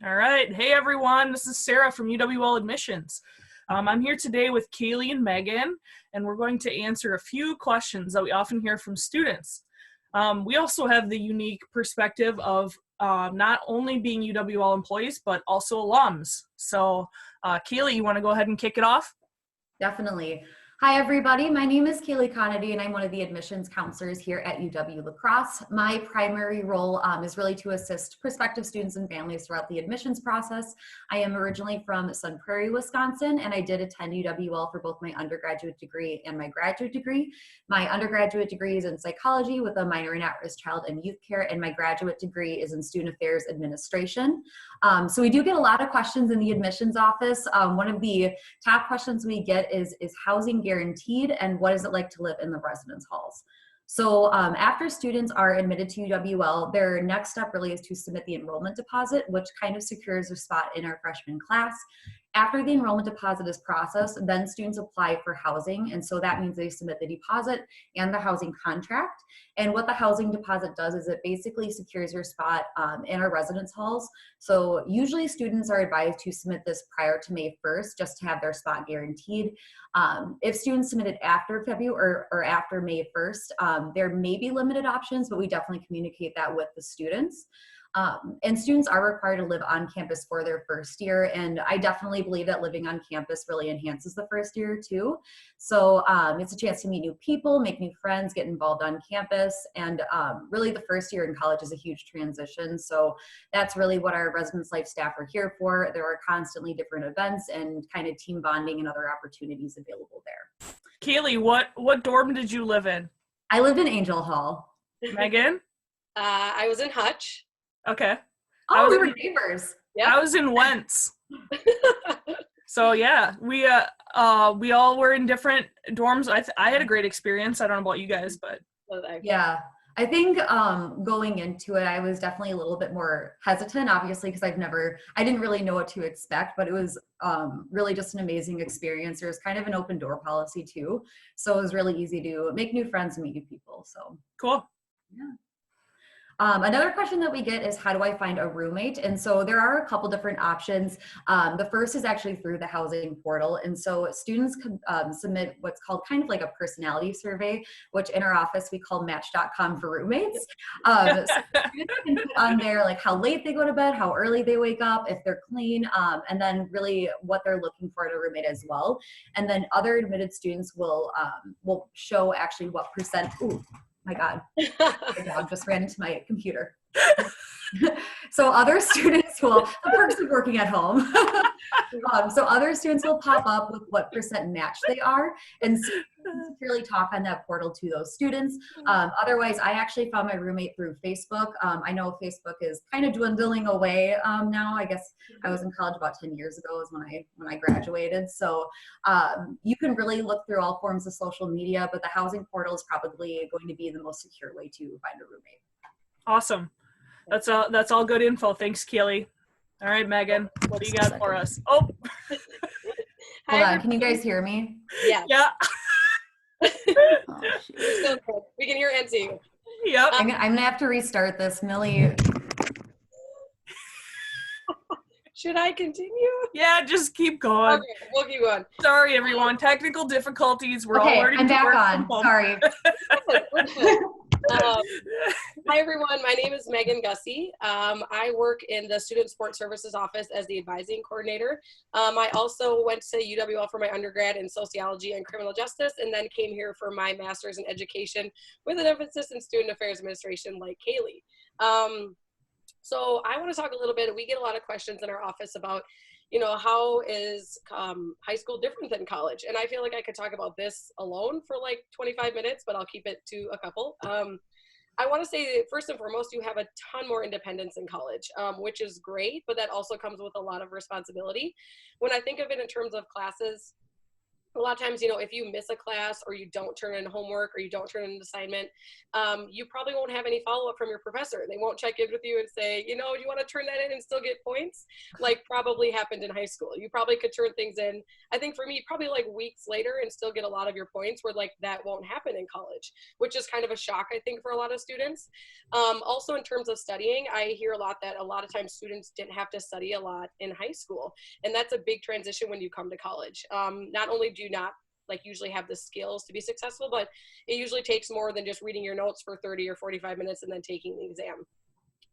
All right. Hey, everyone. This is Sara from UWL Admissions. I'm here today with Kaylie and Megan, and we're going to answer a few questions that we often hear from students. We also have the unique perspective of not only being UWL employees, but also alums. So, Kaylie, you want to go ahead and kick it off? Definitely. Hi, everybody. My name is Kaylie Connedy, and I'm one of the admissions counselors here at UW La Crosse. My primary role is really to assist prospective students and families throughout the admissions process. I am originally from Sun Prairie, Wisconsin, and I did attend UWL for both my undergraduate degree and my graduate degree. My undergraduate degree is in psychology with a minor in at-risk child and youth care, and my graduate degree is in student affairs administration. So we do get a lot of questions in the admissions office. One of the top questions we get is housing guaranteed, and what is it like to live in the residence halls? So after students are admitted to UWL, their next step really is to submit the enrollment deposit, which kind of secures their spot in our freshman class. After the enrollment deposit is processed, then students apply for housing, and so that means they submit the deposit and the housing contract. And what the housing deposit does is it basically secures your spot in our residence halls. So usually students are advised to submit this prior to May 1st just to have their spot guaranteed. If students submit it after February or after May 1st, there may be limited options, but we definitely communicate that with the students. And students are required to live on campus for their first year, and I definitely believe that living on campus really enhances the first year too. So it's a chance to meet new people, make new friends, get involved on campus, and really the first year in college is a huge transition. So that's really what our residence life staff are here for. There are constantly different events and kind of team bonding and other opportunities available there. Kaylie, what dorm did you live in? I lived in Angel Hall. Megan? I was in Hutch. Okay. Oh, we were neighbors. Yep. I was in Wentz. So yeah, we all were in different dorms. I had a great experience. I don't know about you guys, but yeah, I think going into it, I was definitely a little bit more hesitant, obviously, because I didn't really know what to expect, but it was really just an amazing experience. There was kind of an open door policy too, so it was really easy to make new friends and meet new people. So cool. Yeah. Another question that we get is, how do I find a roommate? And so there are a couple different options. The first is actually through the housing portal. And so students can submit what's called kind of like a personality survey, which in our office we call match.com for roommates. So students can put on there like how late they go to bed, how early they wake up, if they're clean, and then really what they're looking for in a roommate as well. And then other admitted students will show actually what percent. Ooh, my God, my dog just ran into my computer. So other students the perks of working at home. So other students will pop up with what percent match they are, and really talk on that portal to those students. Otherwise, I actually found my roommate through Facebook. I know Facebook is kind of dwindling away now. I guess I was in college about 10 years ago is when I graduated. So you can really look through all forms of social media, but the housing portal is probably going to be the most secure way to find a roommate. Awesome. That's all good info. Thanks, Kaylie. All right, Megan, what do you got for us? Oh, hold on. Can you guys hear me? Yeah. Yeah. Oh, we can hear and see you. Yep. I'm gonna have to restart this, Millie. Should I continue? Yeah, just keep going. Okay, we'll keep going. Sorry, everyone. Technical difficulties. We're Okay, all learning I'm to back work on. from home. Sorry. Hi, everyone. My name is Megan Gussie. I work in the Student Support Services office as the advising coordinator. I also went to UWL for my undergrad in sociology and criminal justice, and then came here for my master's in education with an emphasis in student affairs administration like Kaylie. So I want to talk a little bit. We get a lot of questions in our office about, how is high school different than college? And I feel like I could talk about this alone for like 25 minutes, but I'll keep it to a couple. I want to say, first and foremost, you have a ton more independence in college, which is great, but that also comes with a lot of responsibility. When I think of it in terms of classes, a lot of times, you know, if you miss a class or you don't turn in homework or you don't turn in an assignment, you probably won't have any follow-up from your professor. They won't check in with you and say, you know, do you want to turn that in and still get points? Like probably happened in high school. You probably could turn things in, I think for me, probably like weeks later and still get a lot of your points, where like that won't happen in college, which is kind of a shock, I think, for a lot of students. Also in terms of studying, I hear a lot that a lot of times students didn't have to study a lot in high school. And that's a big transition when you come to college. Not only do you not like usually have the skills to be successful, but it usually takes more than just reading your notes for 30 or 45 minutes and then taking the exam.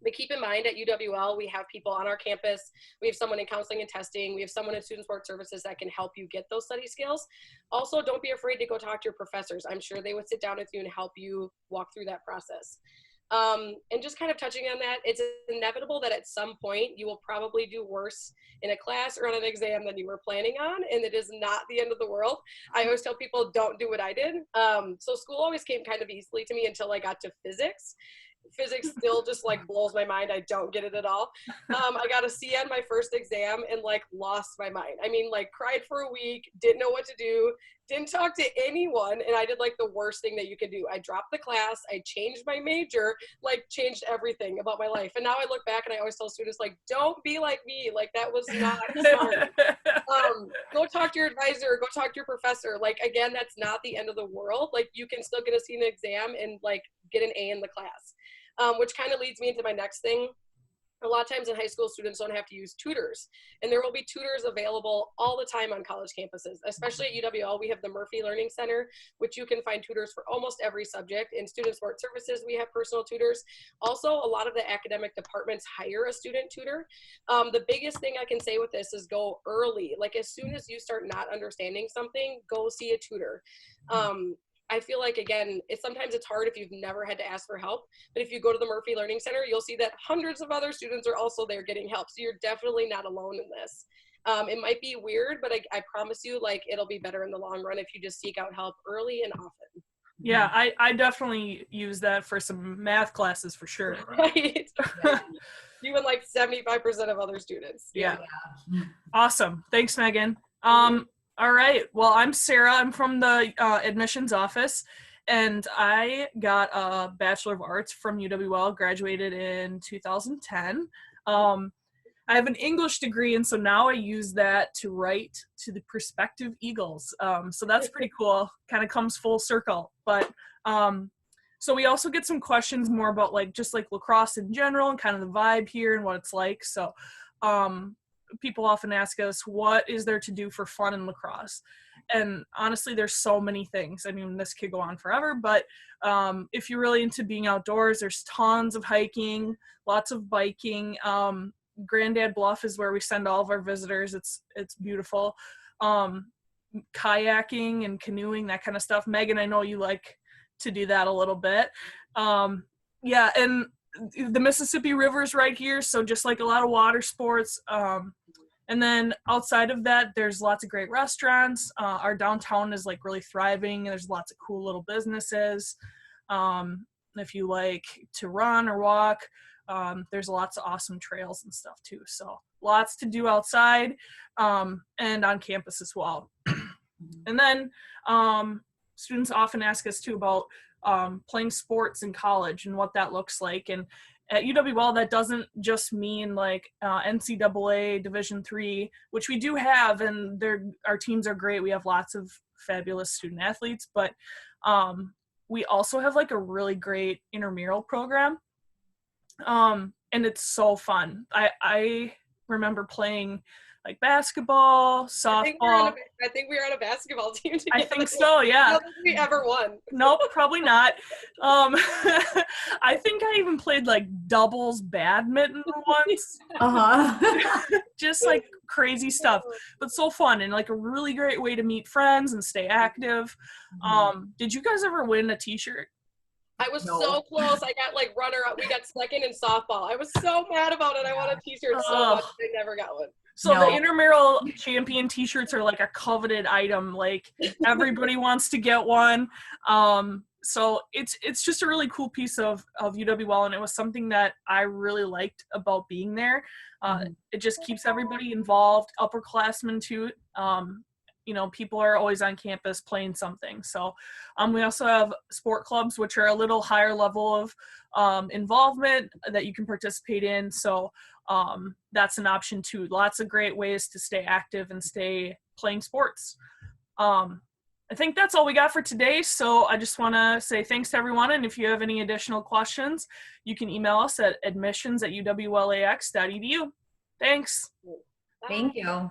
But keep in mind, at UWL, we have people on our campus. We have someone in counseling and testing. We have someone in student support services that can help you get those study skills. Also, don't be afraid to go talk to your professors. I'm sure they would sit down with you and help you walk through that process. And just kind of touching on that, it's inevitable that at some point you will probably do worse in a class or on an exam than you were planning on, and it is not the end of the world. I always tell people, don't do what I did. So school always came kind of easily to me until I got to physics. Physics still just like blows my mind. I don't get it at all. I got a C on my first exam and like lost my mind. I mean, like cried for a week, didn't know what to do, didn't talk to anyone, and I did like the worst thing that you could do. I dropped the class, I changed my major, like changed everything about my life. And now I look back and I always tell students, like, don't be like me. Like that was not smart. Go talk to your advisor, go talk to your professor. Like, again, that's not the end of the world. Like you can still get a C in the exam and like get an A in the class. Which kind of leads me into my next thing. A lot of times in high school, students don't have to use tutors, and there will be tutors available all the time on college campuses. Especially at UWL, we have the Murphy Learning Center, which you can find tutors for almost every subject. In student support services, we have personal tutors. Also, a lot of the academic departments hire a student tutor. The biggest thing I can say with this is go early. Like as soon as you start not understanding something, go see a tutor. I feel like, again, sometimes it's hard if you've never had to ask for help, but if you go to the Murphy Learning Center, you'll see that hundreds of other students are also there getting help. So you're definitely not alone in this. It might be weird, but I promise you, like, it'll be better in the long run if you just seek out help early and often. Yeah, I definitely use that for some math classes for sure. Right. You and like 75% of other students. Yeah. Awesome. Thanks, Megan. All right. Well, I'm Sara. I'm from the admissions office, and I got a Bachelor of Arts from UWL, graduated in 2010. I have an English degree, and so now I use that to write to the prospective Eagles. So that's pretty cool. Kind of comes full circle. But so we also get some questions more about like just like lacrosse in general and kind of the vibe here and what it's like. So people often ask us, what is there to do for fun in lacrosse? And honestly, there's so many things. I mean, this could go on forever, but if you're really into being outdoors, there's tons of hiking, lots of biking. Grandad Bluff is where we send all of our visitors. It's beautiful. Kayaking and canoeing, that kind of stuff. Megan, I know you like to do that a little bit. Yeah, and the Mississippi River is right here, so just like a lot of water sports. And then outside of that, there's lots of great restaurants. Our downtown is like really thriving. There's lots of cool little businesses. If you like to run or walk, there's lots of awesome trails and stuff too. So lots to do outside and on campus as well. And then students often ask us too about playing sports in college and what that looks like. And at UWL, that doesn't just mean like NCAA Division III, which we do have, and our teams are great. We have lots of fabulous student athletes, but we also have like a really great intramural program, and it's so fun. I remember playing like basketball, softball. I think we were on a basketball team together. I think so, yeah. I don't think we ever won. Nope, probably not. I think I even played like doubles badminton once. Just like crazy stuff, but so fun and like a really great way to meet friends and stay active. Did you guys ever win a t-shirt? I was so close. I got like runner-up. We got second in softball. I was so mad about it. I wanted a t-shirt so much. I never got one. So the intramural champion t-shirts are like a coveted item. Like everybody wants to get one. So it's just a really cool piece of UWL, and it was something that I really liked about being there. It just keeps everybody involved, upperclassmen too. you know, people are always on campus playing something. So we also have sport clubs, which are a little higher level of involvement that you can participate in. So that's an option too. Lots of great ways to stay active and stay playing sports. I think that's all we got for today. So I just want to say thanks to everyone. And if you have any additional questions, you can email us at admissions@uwlax.edu. Thanks. Thank you.